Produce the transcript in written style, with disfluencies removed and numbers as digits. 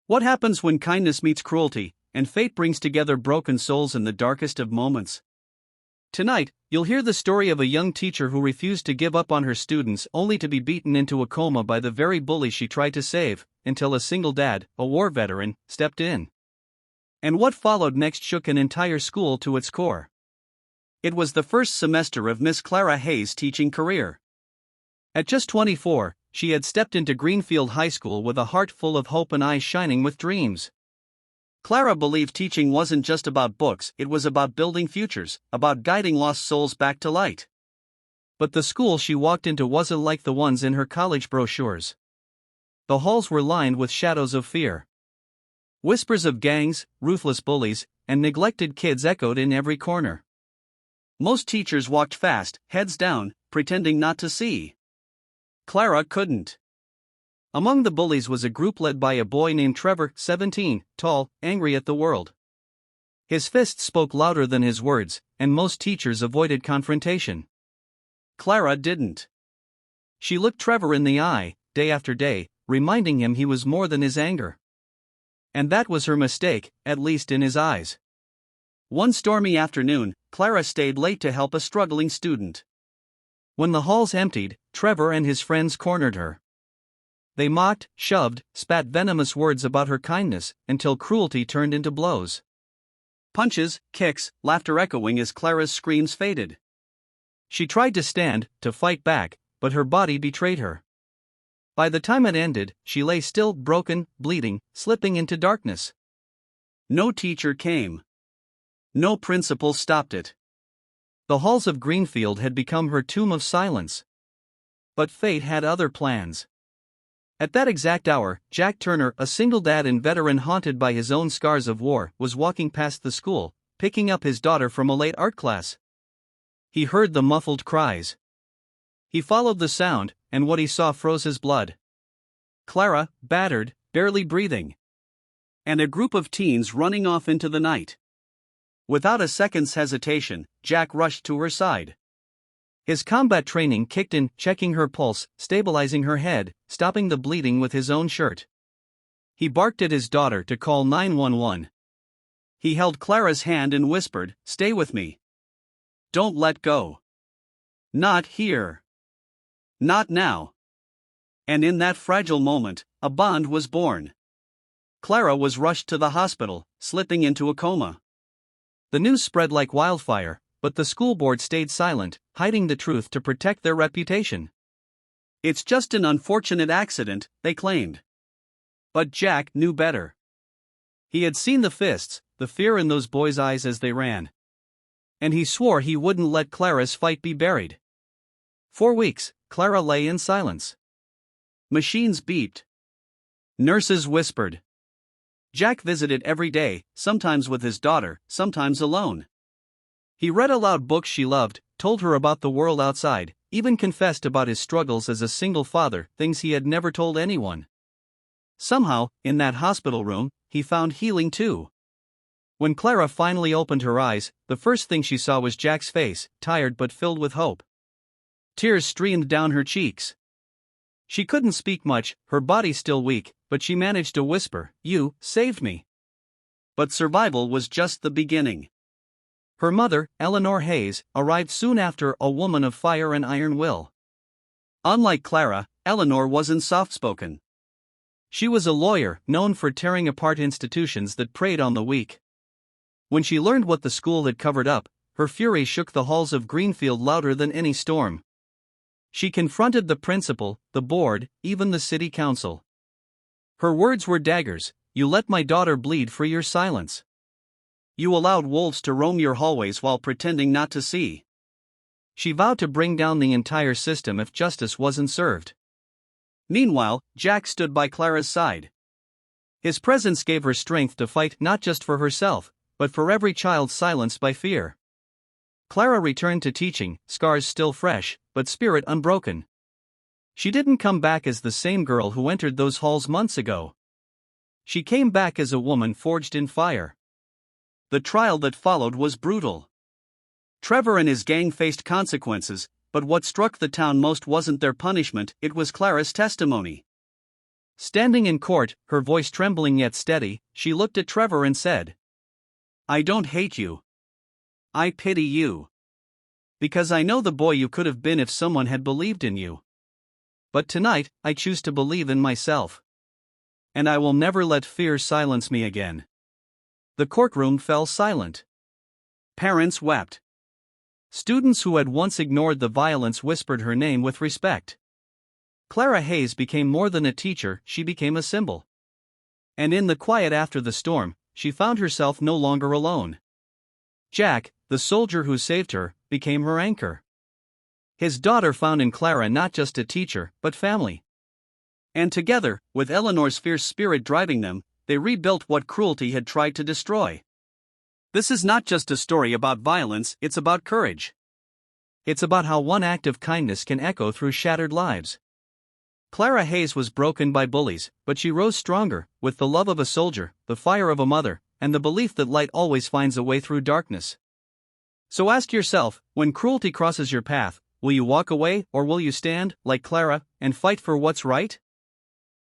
What happens when kindness meets cruelty, and fate brings together broken souls in the darkest of moments? Tonight, you'll hear the story of a young teacher who refused to give up on her students only to be beaten into a coma by the very bully she tried to save, until a single dad, a war veteran, stepped in. And what followed next shook an entire school to its core. It was the first semester of Miss Clara Hayes' teaching career. At just 24, she had stepped into Greenfield High School with a heart full of hope and eyes shining with dreams. Clara believed teaching wasn't just about books, it was about building futures, about guiding lost souls back to light. But the school she walked into wasn't like the ones in her college brochures. The halls were lined with shadows of fear. Whispers of gangs, ruthless bullies, and neglected kids echoed in every corner. Most teachers walked fast, heads down, pretending not to see. Clara couldn't. Among the bullies was a group led by a boy named Trevor, 17, tall, angry at the world. His fists spoke louder than his words, and most teachers avoided confrontation. Clara didn't. She looked Trevor in the eye, day after day, reminding him he was more than his anger. And that was her mistake, at least in his eyes. One stormy afternoon, Clara stayed late to help a struggling student. When the halls emptied, Trevor and his friends cornered her. They mocked, shoved, spat venomous words about her kindness, until cruelty turned into blows. Punches, kicks, laughter echoing as Clara's screams faded. She tried to stand, to fight back, but her body betrayed her. By the time it ended, she lay still, broken, bleeding, slipping into darkness. No teacher came. No principal stopped it. The halls of Greenfield had become her tomb of silence. But fate had other plans. At that exact hour, Jack Turner, a single dad and veteran haunted by his own scars of war, was walking past the school, picking up his daughter from a late art class. He heard the muffled cries. He followed the sound, and what he saw froze his blood. Clara, battered, barely breathing. And a group of teens running off into the night. Without a second's hesitation, Jack rushed to her side. His combat training kicked in, checking her pulse, stabilizing her head, stopping the bleeding with his own shirt. He barked at his daughter to call 911. He held Clara's hand and whispered, "Stay with me. Don't let go. Not here. Not now." And in that fragile moment, a bond was born. Clara was rushed to the hospital, slipping into a coma. The news spread like wildfire, but the school board stayed silent, hiding the truth to protect their reputation. "It's just an unfortunate accident," they claimed. But Jack knew better. He had seen the fists, the fear in those boys' eyes as they ran. And he swore he wouldn't let Clara's fight be buried. For weeks, Clara lay in silence. Machines beeped. Nurses whispered. Jack visited every day, sometimes with his daughter, sometimes alone. He read aloud books she loved, told her about the world outside, even confessed about his struggles as a single father, things he had never told anyone. Somehow, in that hospital room, he found healing too. When Clara finally opened her eyes, the first thing she saw was Jack's face, tired but filled with hope. Tears streamed down her cheeks. She couldn't speak much, her body still weak, but she managed to whisper, "You saved me." But survival was just the beginning. Her mother, Eleanor Hayes, arrived soon after, a woman of fire and iron will. Unlike Clara, Eleanor wasn't soft-spoken. She was a lawyer, known for tearing apart institutions that preyed on the weak. When she learned what the school had covered up, her fury shook the halls of Greenfield louder than any storm. She confronted the principal, the board, even the city council. Her words were daggers: "You let my daughter bleed for your silence. You allowed wolves to roam your hallways while pretending not to see." She vowed to bring down the entire system if justice wasn't served. Meanwhile, Jack stood by Clara's side. His presence gave her strength to fight not just for herself, but for every child silenced by fear. Clara returned to teaching, scars still fresh, but spirit unbroken. She didn't come back as the same girl who entered those halls months ago. She came back as a woman forged in fire. The trial that followed was brutal. Trevor and his gang faced consequences, but what struck the town most wasn't their punishment, it was Clara's testimony. Standing in court, her voice trembling yet steady, she looked at Trevor and said, "I don't hate you. I pity you. Because I know the boy you could have been if someone had believed in you. But tonight, I choose to believe in myself. And I will never let fear silence me again." The courtroom fell silent. Parents wept. Students who had once ignored the violence whispered her name with respect. Clara Hayes became more than a teacher, she became a symbol. And in the quiet after the storm, she found herself no longer alone. Jack, the soldier who saved her, became her anchor. His daughter found in Clara not just a teacher, but family. And together, with Eleanor's fierce spirit driving them, they rebuilt what cruelty had tried to destroy. This is not just a story about violence, it's about courage. It's about how one act of kindness can echo through shattered lives. Clara Hayes was broken by bullies, but she rose stronger, with the love of a soldier, the fire of a mother, and the belief that light always finds a way through darkness. So ask yourself, when cruelty crosses your path, will you walk away or will you stand, like Clara, and fight for what's right?